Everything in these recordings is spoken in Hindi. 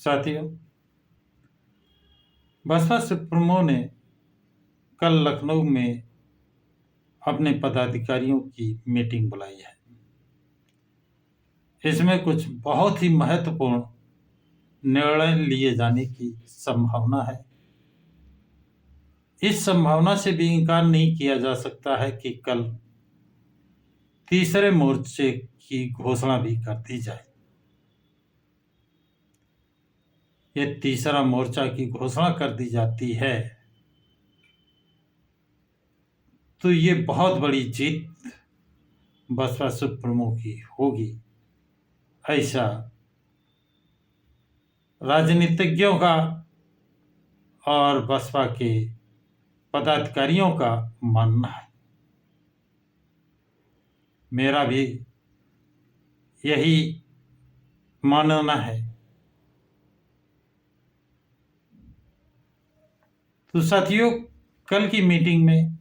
साथियों, बसपा सुप्रीमो ने कल लखनऊ में अपने पदाधिकारियों की मीटिंग बुलाई है। इसमें कुछ बहुत ही महत्वपूर्ण निर्णय लिए जाने की संभावना है। इस संभावना से भी इनकार नहीं किया जा सकता है कि कल तीसरे मोर्चे की घोषणा भी कर दी जाए। यह तीसरा मोर्चा की घोषणा कर दी जाती है तो ये बहुत बड़ी जीत बसपा सुप्रीमो की होगी, ऐसा राजनीतिज्ञों का और बसपा के पदाधिकारियों का मानना है। मेरा भी यही मानना है। तो साथियों, कल की मीटिंग में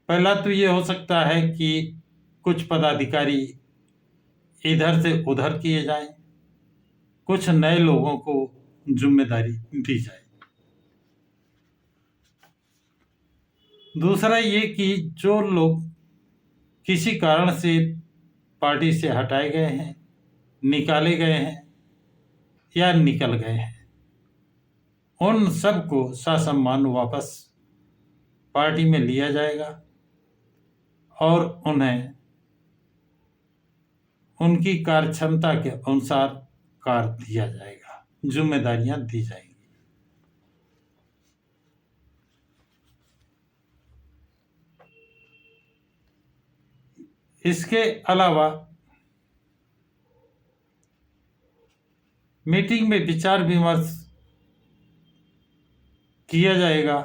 पहला तो ये हो सकता है कि कुछ पदाधिकारी इधर से उधर किए जाएं, कुछ नए लोगों को जिम्मेदारी दी जाए। दूसरा ये कि जो लोग किसी कारण से पार्टी से हटाए गए हैं, निकाले गए हैं या निकल गए हैं, उन सबको ससम्मान वापस पार्टी में लिया जाएगा और उन्हें उनकी कार्यक्षमता के अनुसार कार्य दिया जाएगा, जिम्मेदारियां दी जाएंगी। इसके अलावा मीटिंग में विचार विमर्श किया जाएगा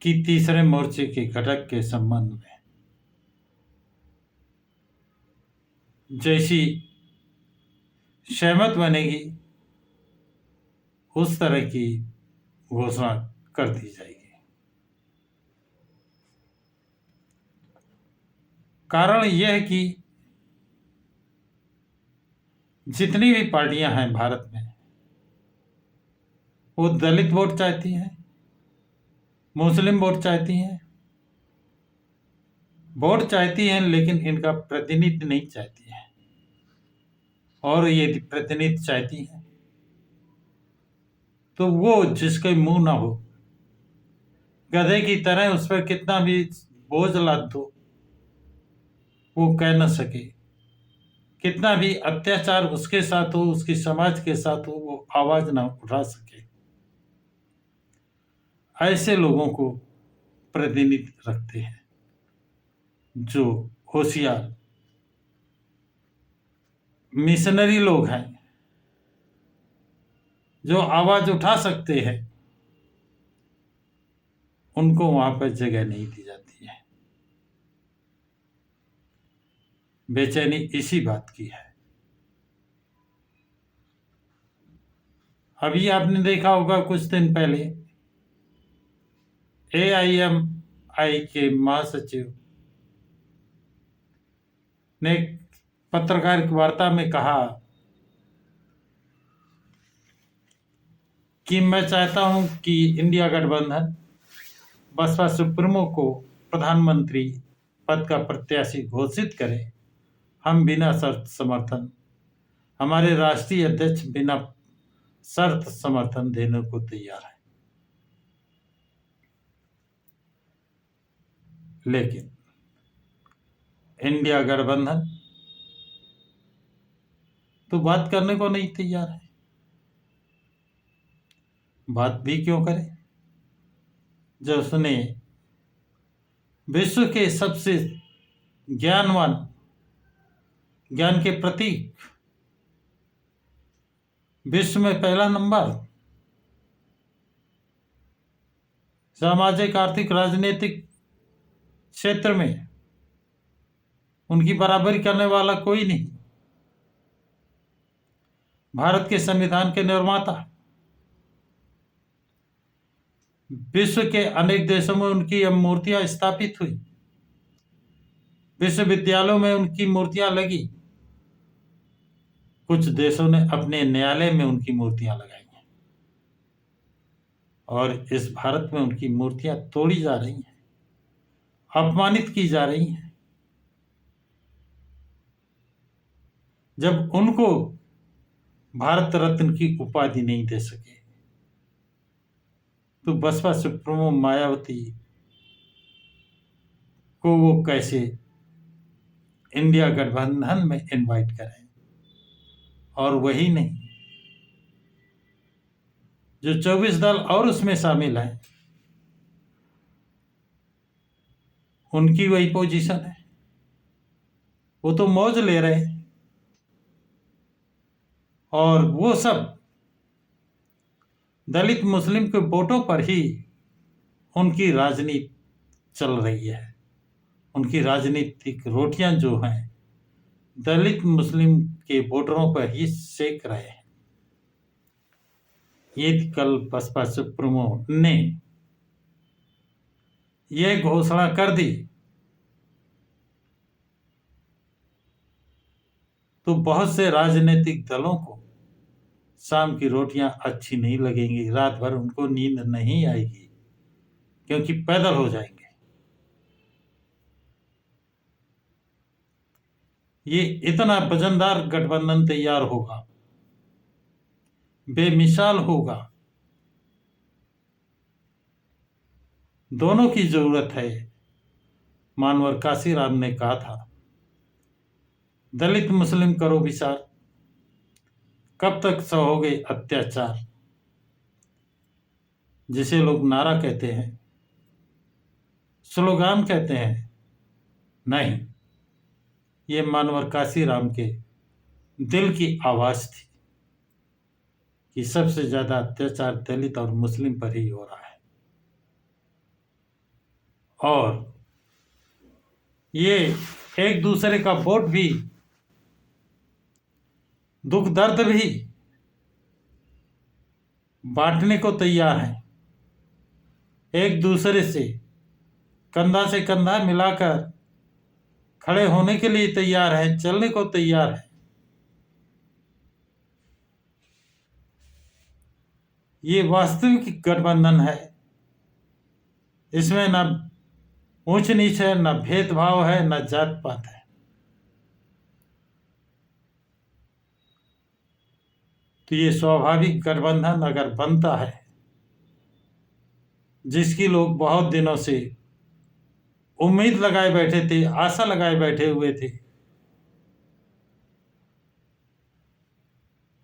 कि तीसरे मोर्चे के घटक के संबंध में जैसी सहमत बनेगी उस तरह की घोषणा कर दी जाएगी। कारण यह है कि जितनी भी पार्टियां हैं भारत में, वो दलित वोट चाहती हैं, मुस्लिम वोट चाहती हैं, लेकिन इनका प्रतिनिधि नहीं चाहती हैं। और ये प्रतिनिधि चाहती हैं तो वो जिसके मुंह ना हो, गधे की तरह उस पर कितना भी बोझ लाद दो, वो कह न सके, कितना भी अत्याचार उसके साथ हो, उसकी समाज के साथ हो, वो आवाज ना उठा सके। ऐसे लोगों को प्रतिनिधि रखते हैं जो होशियार मिशनरी लोग हैं, जो आवाज उठा सकते हैं, उनको वहां पर जगह नहीं दी जाती है। बेचैनी इसी बात की है। अभी आपने देखा होगा कुछ दिन पहले AIMI के महासचिव ने पत्रकार वार्ता में कहा कि मैं चाहता हूं कि इंडिया गठबंधन बसपा सुप्रीमो को प्रधानमंत्री पद का प्रत्याशी घोषित करे। हम बिना शर्त समर्थन, हमारे राष्ट्रीय अध्यक्ष बिना शर्त समर्थन देने को तैयार है। लेकिन इंडिया गठबंधन तो बात करने को नहीं तैयार है। बात भी क्यों करे जब उसने विश्व के सबसे ज्ञानवान, ज्ञान के प्रतीक, विश्व में पहला नंबर, सामाजिक, आर्थिक, राजनीतिक क्षेत्र में उनकी बराबरी करने वाला कोई नहीं, भारत के संविधान के निर्माता, विश्व के अनेक देशों में उनकी अब मूर्तियां स्थापित हुई, विश्वविद्यालयों में उनकी मूर्तियां लगी, कुछ देशों ने अपने न्यायालय में उनकी मूर्तियां लगाई हैं और इस भारत में उनकी मूर्तियां तोड़ी जा रही हैं, अपमानित की जा रही हैं। जब उनको भारत रत्न की उपाधि नहीं दे सके तो बसपा सुप्रीमो मायावती को वो कैसे इंडिया गठबंधन में इनवाइट करें? और वही नहीं, जो 24 दल और उसमें शामिल हैं, उनकी वही पोजीशन है, वो तो मौज ले रहे हैं और वो सब दलित मुस्लिम के वोटों पर ही उनकी राजनीति चल रही है। उनकी राजनीतिक रोटियां जो हैं दलित मुस्लिम के वोटरों पर ही सेक रहे हैं। ये कल बसपा सुप्रीमो ने यह घोषणा कर दी तो बहुत से राजनीतिक दलों को शाम की रोटियां अच्छी नहीं लगेंगी, रात भर उनको नींद नहीं आएगी क्योंकि पैदल हो जाएंगे। ये इतना वजनदार गठबंधन तैयार होगा, बेमिसाल होगा। दोनों की जरूरत है। मानवर काशीराम ने कहा था, दलित मुस्लिम करो विचार, कब तक सहोगे अत्याचार। जिसे लोग नारा कहते हैं, स्लोगान कहते हैं, नहीं, ये मानवर काशीराम के दिल की आवाज थी कि सबसे ज्यादा अत्याचार दलित और मुस्लिम पर ही हो रहा है। और ये एक दूसरे का वोट भी, दुख दर्द भी बांटने को तैयार है, एक दूसरे से कंधा मिलाकर खड़े होने के लिए तैयार है, चलने को तैयार है। ये वास्तविक गठबंधन है। इसमें न ऊंच नीच है, न भेदभाव है, न जात पात है। तो ये स्वाभाविक गठबंधन अगर बनता है, जिसकी लोग बहुत दिनों से उम्मीद लगाए बैठे थे, आशा लगाए बैठे हुए थे,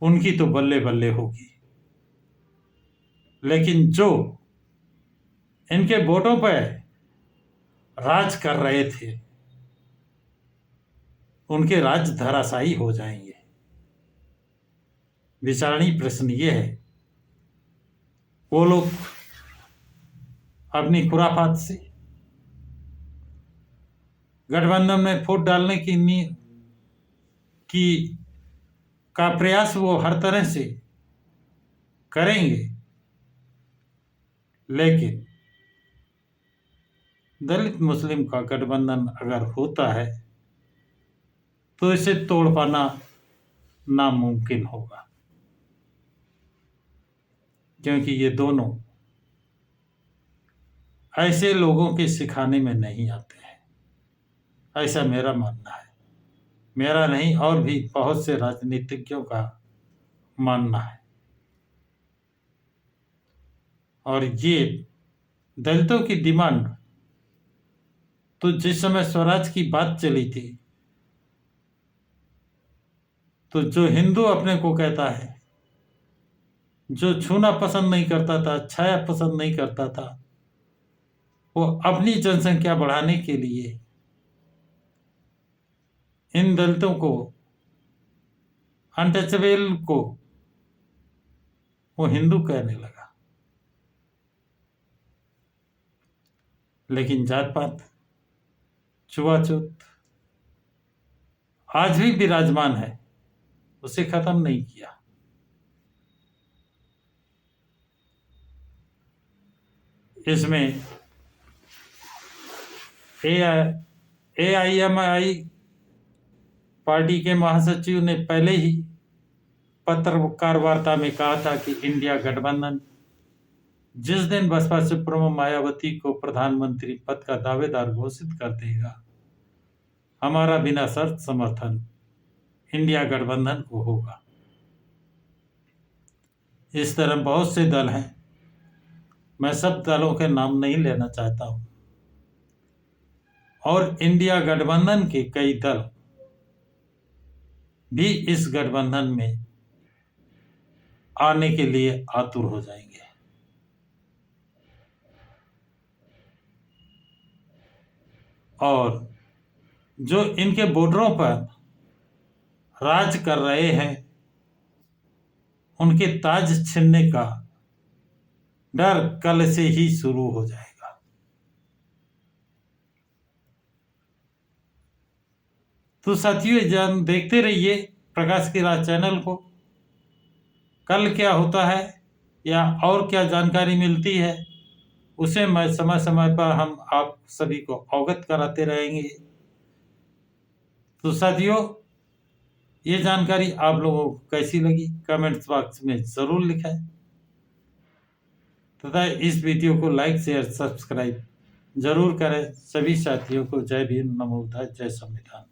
उनकी तो बल्ले बल्ले होगी। लेकिन जो इनके वोटों पर राज कर रहे थे, उनके राज धराशायी हो जाएंगे। विचारणीय प्रश्न ये है, वो लोग अपनी खुराफात से गठबंधन में फूट डालने का प्रयास वो हर तरह से करेंगे, लेकिन दलित मुस्लिम का गठबंधन अगर होता है तो इसे तोड़ पाना नामुमकिन होगा, क्योंकि ये दोनों ऐसे लोगों के सिखाने में नहीं आते हैं। ऐसा मेरा मानना है, मेरा नहीं और भी बहुत से राजनीतिज्ञों का मानना है। और ये दलितों की डिमांड तो जिस समय स्वराज की बात चली थी, तो जो हिंदू अपने को कहता है, जो छूना पसंद नहीं करता था, छाया पसंद नहीं करता था, वो अपनी जनसंख्या बढ़ाने के लिए इन दलितों को, अनटचेबल को वो हिंदू कहने लगा। लेकिन जात पात, छुआछूत आज भी विराजमान है, उसे खत्म नहीं किया। इसमें AIMI पार्टी के महासचिव ने पहले ही पत्रकार वार्ता में कहा था कि इंडिया गठबंधन जिस दिन बसपा सुप्रीमो मायावती को प्रधानमंत्री पद का दावेदार घोषित कर देगा, हमारा बिना शर्त समर्थन इंडिया गठबंधन को होगा। इस तरह बहुत से दल हैं, मैं सब दलों के नाम नहीं लेना चाहता हूं, और इंडिया गठबंधन के कई दल भी इस गठबंधन में आने के लिए आतुर हो जाएंगे। और जो इनके बॉर्डरों पर राज कर रहे हैं, उनके ताज छीनने का डर कल से ही शुरू हो जाएगा। तो साथियों, देखते रहिए प्रकाश की राह चैनल को। कल क्या होता है या और क्या जानकारी मिलती है, उसे मैं समय समय पर हम आप सभी को अवगत कराते रहेंगे। तो साथियों, ये जानकारी आप लोगों को कैसी लगी कमेंट्स बॉक्स में जरूर लिखें, तथा इस वीडियो को लाइक शेयर सब्सक्राइब जरूर करें। सभी साथियों को जय भीम, नमो बुद्धाय, जय संविधान।